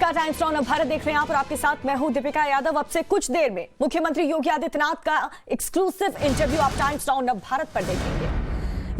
नमस्कार, times now Bharat देख रहे हैं आप और आपके साथ मैं हूं दीपिका यादव। अब से कुछ देर में मुख्यमंत्री योगी आदित्यनाथ का एक्सक्लूसिव इंटरव्यू आप टाइम्स नाउ भारत पर देखेंगे।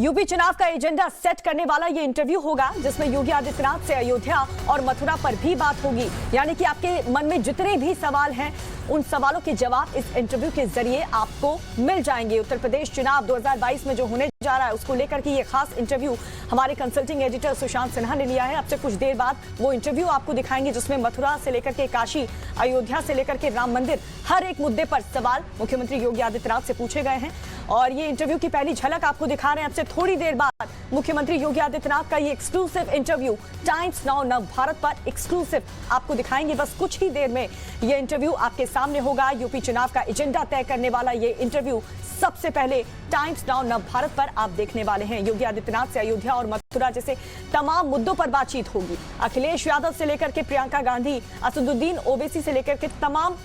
यूपी चुनाव का एजेंडा सेट करने वाला ये इंटरव्यू होगा, जिसमें योगी आदित्यनाथ से अयोध्या और मथुरा पर भी बात होगी। यानी कि आपके मन में जितने भी सवाल हैं, उन सवालों के जवाब इस इंटरव्यू के जरिए आपको मिल जाएंगे। उत्तर प्रदेश चुनाव 2022 में जो होने जा रहा है, उसको लेकर के ये खास इंटरव्यू हमारे कंसल्टिंग एडिटर सुशांत सिन्हा ने लिया है। अब से कुछ देर बाद वो इंटरव्यू आपको दिखाएंगे, जिसमें मथुरा से लेकर के काशी, अयोध्या से लेकर के राम मंदिर, हर एक मुद्दे पर सवाल मुख्यमंत्री योगी आदित्यनाथ से पूछे गए हैं। और ये इंटरव्यू की पहली झलक आपको दिखा रहे हैं। अब से थोड़ी देर बाद मुख्यमंत्री योगी आदित्यनाथ का ये exclusive interview times now Bharat पर एक्सक्लूसिव आपको दिखाएंगे। बस कुछ ही देर में ये इंटरव्यू आपके सामने होगा। यूपी चुनाव का एजेंडा तय करने वाला ये इंटरव्यू सबसे पहले टाइम्स नाउ भारत पर आप देखने वाले हैं। योगी आदित्यनाथ से अयोध्या और मथुरा जैसे तमाम मुद्दों पर बातचीत होगी। अखिलेश यादव से लेकर के प्रियंका गांधी, असदुद्दीन ओवैसी से लेकर के तमाम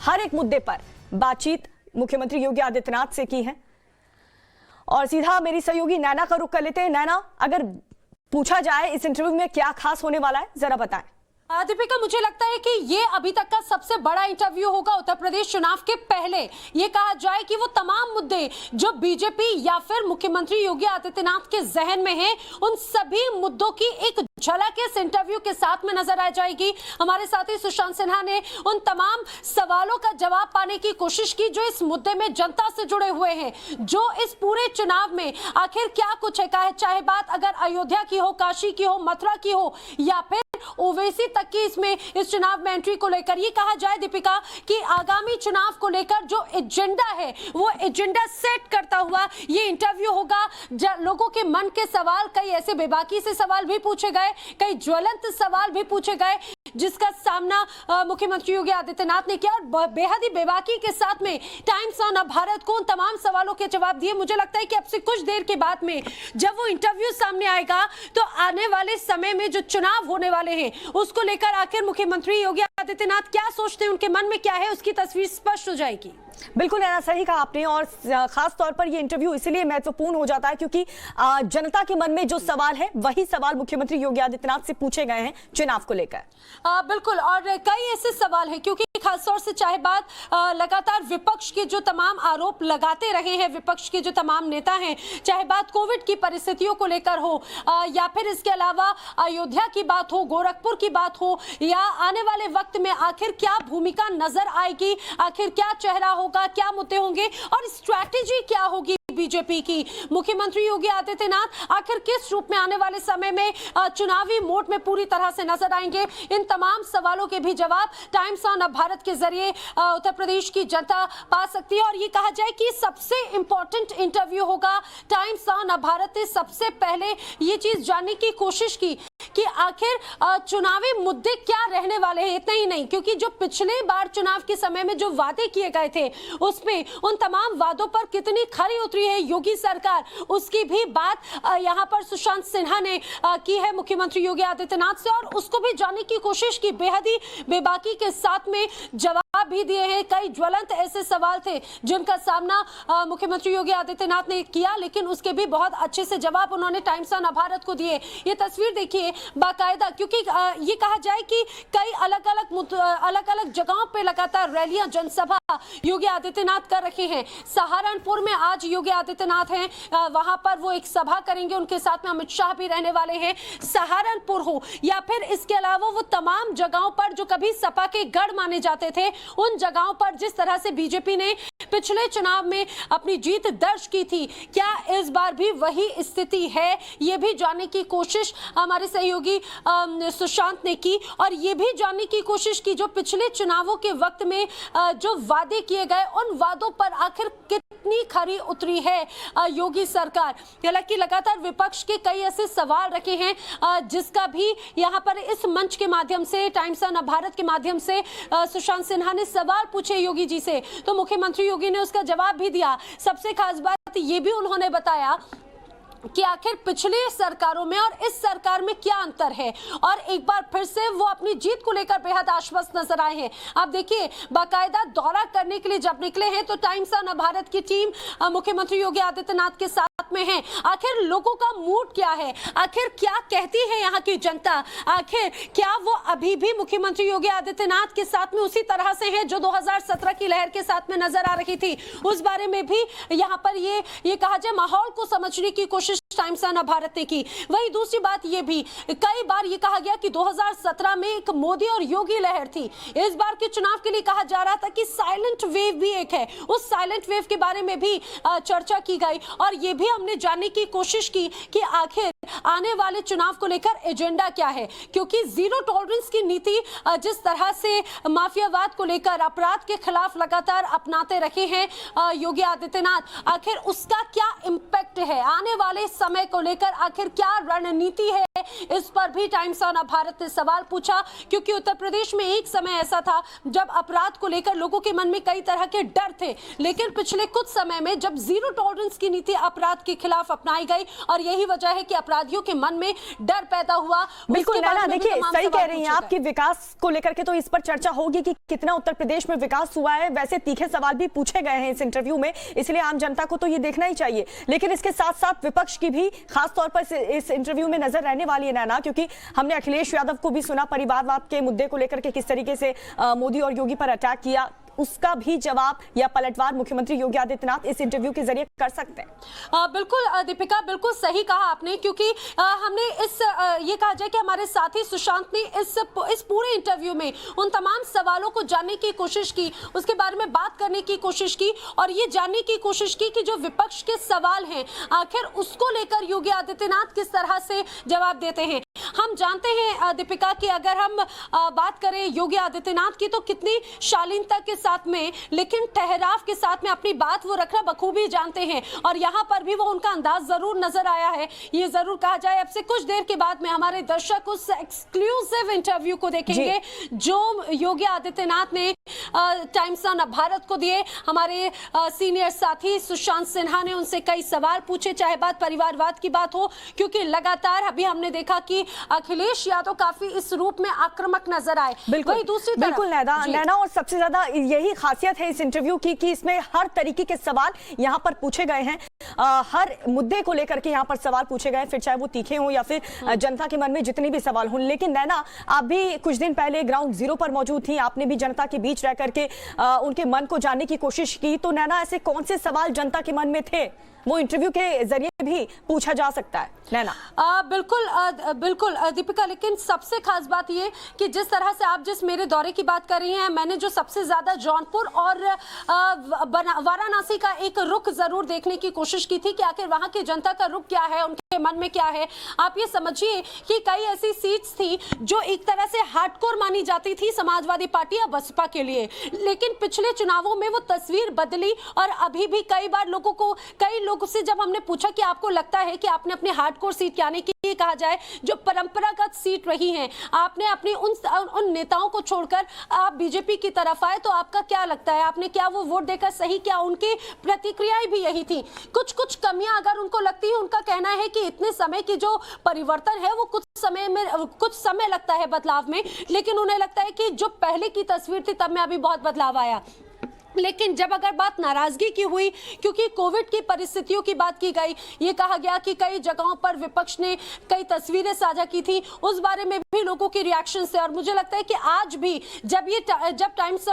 हर एक मुद्दे पर बातचीत मुख्यमंत्री योगी आदित्यनाथ से की है। और सीधा मेरी सहयोगी नैना का रुख कर लेते हैं। नैना, अगर पूछा जाए इस इंटरव्यू में क्या खास होने वाला है, जरा बताएं। दीपिका, मुझे लगता है कि ये अभी तक का सबसे बड़ा इंटरव्यू होगा उत्तर प्रदेश चुनाव के पहले। ये कहा जाए कि वो तमाम मुद्दे जो बीजेपी या फिर मुख्यमंत्री योगी आदित्यनाथ के जहन में हैं, उन सभी मुद्दों की एक झलक इस इंटरव्यू के साथ में नजर आ जाएगी। हमारे साथी सुशांत सिन्हा ने उन तमाम सवालों का जवाब पाने की कोशिश की जो इस मुद्दे में जनता से जुड़े हुए हैं, जो इस पूरे चुनाव में आखिर क्या कुछ है, चाहे बात अगर अयोध्या की हो, काशी की हो, मथुरा की हो या फिर ओवैसी तक की इसमें इस चुनाव में एंट्री को लेकर। ये कहा जाए दीपिका कि आगामी चुनाव को लेकर जो एजेंडा है, वो एजेंडा सेट करता हुआ ये इंटरव्यू होगा। लोगों के मन के सवाल, कई ऐसे बेबाकी से सवाल भी पूछे गए, कई ज्वलंत सवाल भी पूछे गए, जिसका सामना मुख्यमंत्री योगी आदित्यनाथ ने किया और बेहद ही बेबाकी के साथ में टाइम्स नाउ भारत को उन तमाम सवालों के जवाब दिए। मुझे लगता है कि अब से कुछ देर के बाद में जब वो इंटरव्यू सामने आएगा, तो आने वाले समय में जो चुनाव होने वाले हैं, उसको लेकर आखिर मुख्यमंत्री योगी आदित्यनाथ क्या सोचते हैं, उनके मन में क्या है, उसकी तस्वीर स्पष्ट हो जाएगी। बिल्कुल नैना, सही कहा आपने। और खास तौर पर ये इंटरव्यू इसलिए महत्वपूर्ण हो जाता है क्योंकि जनता के मन में जो सवाल है, वही सवाल मुख्यमंत्री योगी आदित्यनाथ से पूछे गए हैं चुनाव को लेकर। बिल्कुल, और कई ऐसे सवाल हैं क्योंकि खासतौर से चाहे बात लगातार विपक्ष के जो तमाम आरोप लगाते रहे हैं, विपक्ष के जो तमाम नेता हैं, चाहे बात कोविड की परिस्थितियों को लेकर हो या फिर इसके अलावा अयोध्या की बात हो, गोरखपुर की बात हो, या आने वाले वक्त में आखिर क्या भूमिका नजर आएगी, आखिर क्या चेहरा होगा, क्या मुद्दे होंगे और स्ट्रैटेजी क्या होगी बीजेपी की। मुख्यमंत्री योगी आदित्यनाथ आखिर किस रूप में आने वाले समय में चुनावी मोड में पूरी तरह से नजर आएंगे, इन तमाम सवालों के भी जवाब टाइम्स नाउ भारत के जरिए उत्तर प्रदेश की जनता पा सकती है। और ये कहा जाए कि सबसे इंपॉर्टेंट इंटरव्यू होगा। टाइम्स नाउ भारत ने सबसे पहले ये चीज जानने की कोशिश की कि आखिर चुनावी मुद्दे क्या रहने वाले हैं। इतना ही नहीं, क्योंकि जो पिछले बार चुनाव के समय में जो वादे किए गए थे, उसमें उन तमाम वादों पर कितनी खरी उतरी है योगी सरकार, उसकी भी बात यहां पर सुशांत सिन्हा ने की है मुख्यमंत्री योगी आदित्यनाथ से, और उसको भी जानने की कोशिश की। बेहद ही बेबाकी के साथ में जवाब भी दिए हैं। कई ज्वलंत ऐसे सवाल थे जिनका सामना मुख्यमंत्री योगी आदित्यनाथ ने किया, लेकिन उसके भी बहुत अच्छे से जवाब उन्होंने टाइम्स नाउ भारत को दिए। ये तस्वीर देखिए बाकायदा, क्योंकि ये कहा जाए कि कई अलग अलग जगहों पे लगातार रैलियां, जनसभा योगी आदित्यनाथ कर रहे हैं। सहारनपुर में आज योगी आदित्यनाथ हैं, वहां पर वो एक सभा करेंगे, उनके साथ में अमित शाह भी रहने वाले हैं। सहारनपुर हो या फिर इसके अलावा वो तमाम जगहों पर जो कभी सपा के गढ़ माने जाते थे, उन जगहों पर जिस तरह से बीजेपी ने पिछले चुनाव में अपनी जीत दर्ज की थी, क्या इस बार भी वही स्थिति है, ये भी जानने की कोशिश हमारे सहयोगी सुशांत ने की। और ये भी जानने की कोशिश की जो पिछले चुनावों के वक्त में जो वादे किए गए, उन वादों पर आखिर कितनी खरी उतरी है योगी सरकार। हालांकि लगातार विपक्ष के कई ऐसे सवाल रखे हैं, जिसका भी यहाँ पर इस मंच के माध्यम से, टाइम्स नाउ भारत के माध्यम से सुशांत सिन्हा ने सवाल पूछे योगी जी से, तो मुख्यमंत्री योगी ने उसका जवाब भी दिया। सबसे खास बात ये भी उन्होंने बताया कि आखिर पिछली सरकारों में और इस सरकार में क्या अंतर है, और एक बार फिर से वो अपनी जीत को लेकर बेहद आश्वस्त नजर आए हैं। आप देखिए, बाकायदा दौरा करने के लिए जब निकले हैं तो टाइम्स ऑन भारत की टीम मुख्यमंत्री योगी आदित्यनाथ के साथ में है। आखिर लोगों का मूड क्या है, आखिर क्या कहती है यहाँ की जनता, आखिर क्या वो अभी भी मुख्यमंत्री योगी आदित्यनाथ के साथ में उसी तरह से है जो 2017 की लहर के साथ में नजर आ रही थी। उस बारे में भी यहाँ पर ये कहा जाए माहौल को समझने की कोशिश टाइम्स ऑन भारत ने की। वही दूसरी बात ये भी कई बार ये कहा गया कि 2017 में एक मोदी और योगी लहर थी। इस बार के चुनाव के लिए कहा जा रहा था कि साइलेंट वेव भी एक है, उस साइलेंट वेव के बारे में भी चर्चा की गई, और ये भी हमने जानने की कोशिश की कि आखिर आने वाले चुनाव को लेकर एजेंडा क्या है, क्योंकि जीरो टॉलरेंस की नीति जिस तरह से माफियावाद को लेकर अपराध के खिलाफ लगातार अपनाते रहे हैं योगी आदित्यनाथ, आखिर उसका क्या इंपैक्ट है आने वाले समय को लेकर, आखिर क्या रणनीति है, इस पर भी टाइम्स ऑन भारत ने सवाल पूछा। क्योंकि उत्तर प्रदेश में एक समय ऐसा था जब अपराध को लेकर लोगों के मन में कई तरह के डर थे, लेकिन पिछले कुछ समय में जब जीरो टॉलरेंस की नीति अपराध के खिलाफ अपनाई गई, और यही वजह है कि अपराधियों के मन में डर पैदा हुआ। बिल्कुल नैना, देखिए सही कह रही हैं आप कि विकास को लेकर के तो इस पर चर्चा होगी कि कितना उत्तर प्रदेश में विकास हुआ है। वैसे तीखे सवाल भी पूछे गए हैं इस इंटरव्यू में, इसलिए आम जनता को तो ये देखना ही चाहिए। लेकिन इसके साथ साथ विपक्ष की भी खास तौर पर इस इंटरव्यू में नजर रहने वाली है नैना, क्योंकि हमने अखिलेश यादव को भी सुना परिवारवाद के मुद्दे को लेकर के किस तरीके से मोदी और योगी पर अटैक किया, उसका भी जवाब या पलटवार मुख्यमंत्री योगी आदित्यनाथ इस इंटरव्यू के जरिए कर सकते हैं। बिल्कुल दीपिका, बिल्कुल सही कहा आपने, क्योंकि हमने ये कहा जाए कि हमारे साथी सुशांत ने इस पूरे इंटरव्यू में उन तमाम सवालों को जानने की कोशिश की, उसके बारे में बात करने की कोशिश की, और ये जानने की कोशिश की कि जो विपक्ष के सवाल हैं आखिर उसको लेकर योगी आदित्यनाथ किस तरह से जवाब देते हैं। हम जानते हैं दीपिका कि अगर हम बात करें योगी आदित्यनाथ की तो कितनी शालीनता के साथ में, लेकिन ठहराव के साथ में अपनी बात वो रखना बखूबी जानते हैं, और यहाँ पर भी वो उनका अंदाज जरूर नजर आया है। ये जरूर कहा जाए, अब से कुछ देर के बाद में हमारे दर्शक उस एक्सक्लूसिव इंटरव्यू को देखेंगे जो योगी आदित्यनाथ ने टाइम्स ऑन भारत को दिए। हमारे सीनियर साथी सुशांत सिन्हा ने उनसे कई सवाल पूछे, चाहे बात परिवारवाद की बात हो, क्योंकि लगातार अभी हमने देखा कि अखिलेश यादव काफी इस रूप में आक्रामक नजर आए। बिल्कुल दूसरी बिल्कुल नैना, और सबसे ज्यादा यही खासियत है इस इंटरव्यू की कि इसमें हर तरीके के सवाल यहाँ पर पूछे गए हैं, हर मुद्दे को लेकर के यहाँ पर सवाल पूछे गए, फिर चाहे वो तीखे हों या फिर जनता के मन में जितने भी सवाल हों। लेकिन नैना, आप भी कुछ दिन पहले ग्राउंड जीरो पर मौजूद थी, आपने भी जनता के बीच रह करके उनके मन को जानने की कोशिश की, तो नैना ऐसे कौन से सवाल जनता के मन में थे वो इंटरव्यू के जरिए भी पूछा जा सकता है नैना? बिल्कुल दीपिका, लेकिन सबसे खास बात ये कि जिस तरह से आप जिस मेरे दौरे की बात कर रही हैं, मैंने जो सबसे ज्यादा जौनपुर और वाराणसी का एक रुख जरूर देखने की कोशिश की थी कि आखिर वहां की जनता का रुख क्या है, उनके मन में क्या है। आप ये समझिए कि कई ऐसी सीट्स थी जो एक तरह से हार्डकोर मानी जाती थी समाजवादी पार्टी या बसपा के लिए, लेकिन पिछले चुनावों में वो तस्वीर बदली, और अभी भी कई बार कई लोगों से जब हमने पूछा कि आपको लगता है कि आपने अपने हार्डकोर सीट यानी कि कहा जाए जो परंपरागत सीट रही हैं, आपने अपनी उन नेताओं को छोड़कर आप बीजेपी की तरफ आए, तो आपका क्या लगता है, आपने क्या वो वोट देकर सही किया? उनकी प्रतिक्रियाएं भी यही थी। कुछ कमियां अगर उनको लगती है, उनका कहना है कि इतने समय की जो परिवर्तन है वो कुछ समय लगता है बदलाव में, लेकिन उन्हें लगता है कि जो पहले की तस्वीर थी तब में अभी बहुत बदलाव आया। लेकिन जब अगर बात नाराजगी की हुई, क्योंकि कोविड की परिस्थितियों की बात की गई, ये कहा गया कि कई जगहों पर विपक्ष ने कई तस्वीरें साझा की थी, उस बारे में भी लोगों की रिएक्शन है। और मुझे लगता है कि आज भी जब टाइम्स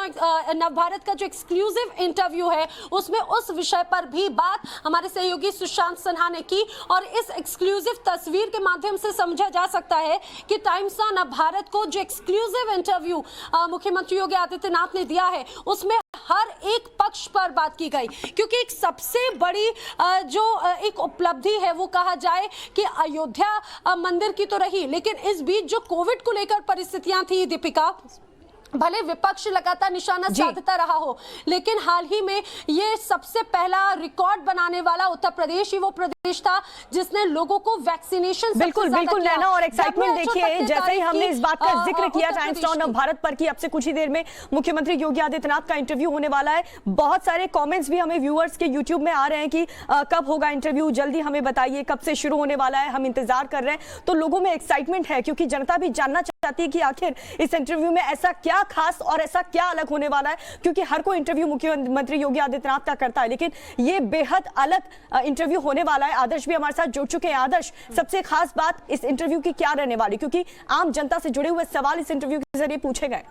नवभारत का जो एक्सक्लूसिव इंटरव्यू है उसमें उस विषय पर भी बात हमारे सहयोगी सुशांत सिन्हा ने की, और इस एक्सक्लूसिव तस्वीर के माध्यम से समझा जा सकता है कि टाइम्स नवभारत को जो एक्सक्लूसिव इंटरव्यू मुख्यमंत्री योगी आदित्यनाथ ने दिया है उसमें हर एक पक्ष पर बात की गई, क्योंकि एक सबसे बड़ी जो एक उपलब्धि है वो कहा जाए कि अयोध्या मंदिर की तो रही, लेकिन इस बीच जो कोविड को लेकर परिस्थितियां थी दीपिका, भले विपक्ष लगातार निशाना साधता रहा हो, लेकिन हाल ही में ये सबसे पहला रिकॉर्ड बनाने वाला उत्तर प्रदेश ही वो प्रदेश था जिसने लोगों को वैक्सीनेशन बिल्कुल नैना, और एक्साइटमेंट देखिए, जैसे ही हमने इस बात का जिक्र किया टाइम्स नाउ नव भारत पर कि अब से कुछ ही देर में मुख्यमंत्री योगी आदित्यनाथ का इंटरव्यू होने वाला है। बहुत सारे कमेंट्स भी हमें व्यूअर्स के यूट्यूब में आ रहे हैं कि कब होगा इंटरव्यू, जल्दी हमें बताइए कब से शुरू होने वाला है, हम इंतजार कर रहे हैं। तो लोगों में एक्साइटमेंट है क्योंकि जनता भी जानना चाहती है कि आखिर इस इंटरव्यू में ऐसा क्या खास और ऐसा क्या अलग होने वाला है, क्योंकि हर कोई इंटरव्यू मुख्यमंत्री योगी आदित्यनाथ का करता है, लेकिन ये बेहद अलग इंटरव्यू होने वाला है। आदर्श भी हमारे साथ जुड़ चुके हैं। आदर्श, सबसे खास बात इस इंटरव्यू की क्या रहने वाली, क्योंकि आम जनता से जुड़े हुए सवाल इस इंटरव्यू के जरिए पूछे गए।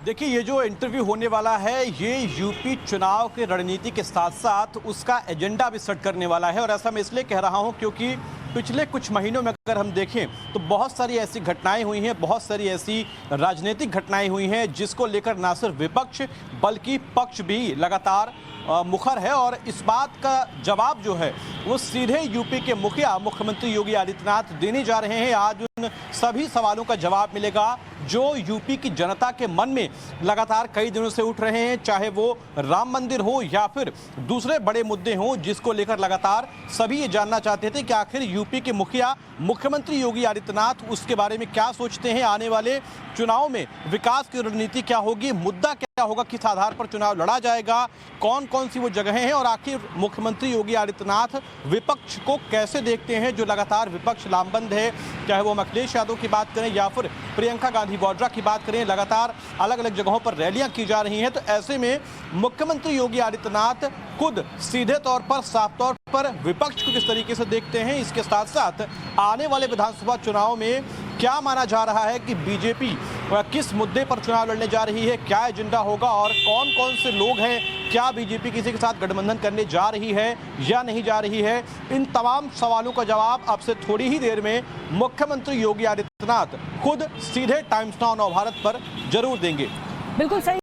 देखिए, ये जो इंटरव्यू होने वाला है ये यूपी चुनाव के रणनीति के साथ साथ उसका एजेंडा भी सेट करने वाला है। और ऐसा मैं इसलिए कह रहा हूं क्योंकि पिछले कुछ महीनों में अगर हम देखें तो बहुत सारी ऐसी घटनाएं हुई हैं, बहुत सारी ऐसी राजनीतिक घटनाएं हुई हैं जिसको लेकर ना सिर्फ विपक्ष बल्कि पक्ष भी लगातार मुखर है। और इस बात का जवाब जो है वो सीधे यूपी के मुखिया मुख्यमंत्री योगी आदित्यनाथ देने जा रहे हैं। आज उन सभी सवालों का जवाब मिलेगा जो यूपी की जनता के मन में लगातार कई दिनों से उठ रहे हैं, चाहे वो राम मंदिर हो या फिर दूसरे बड़े मुद्दे हों जिसको लेकर लगातार सभी ये जानना चाहते थे कि आखिर यूपी के मुखिया मुख्यमंत्री योगी आदित्यनाथ उसके बारे में क्या सोचते हैं, आने वाले चुनाव में विकास की रणनीति क्या होगी, मुद्दा क्या होगा, किस आधार पर चुनाव लड़ा जाएगा, कौन कौन सी वो जगहें हैं, और आखिर मुख्यमंत्री योगी आदित्यनाथ विपक्ष को कैसे देखते हैं जो लगातार विपक्ष लामबंद है, चाहे वो अखिलेश यादव की बात करें या फिर प्रियंका गांधी वाड्रा की बात करें। लगातार अलग अलग जगहों पर रैलियां की जा रही हैं। तो ऐसे में मुख्यमंत्री योगी आदित्यनाथ खुद सीधे तौर पर, साफ तौर पर विपक्ष को किस तरीके से देखते हैं, इसके साथ साथ आने वाले विधानसभा चुनाव में क्या माना जा रहा है कि बीजेपी किस मुद्दे पर चुनाव लड़ने जा रही है, क्या एजेंडा होगा और कौन कौन से लोग हैं, क्या बीजेपी किसी के साथ गठबंधन करने जा रही है या नहीं जा रही है, इन तमाम सवालों का जवाब अब से थोड़ी ही देर में मुख्यमंत्री योगी आदित्यनाथ खुद सीधे टाइम्स नाउ नव भारत पर जरूर देंगे। बिल्कुल सही।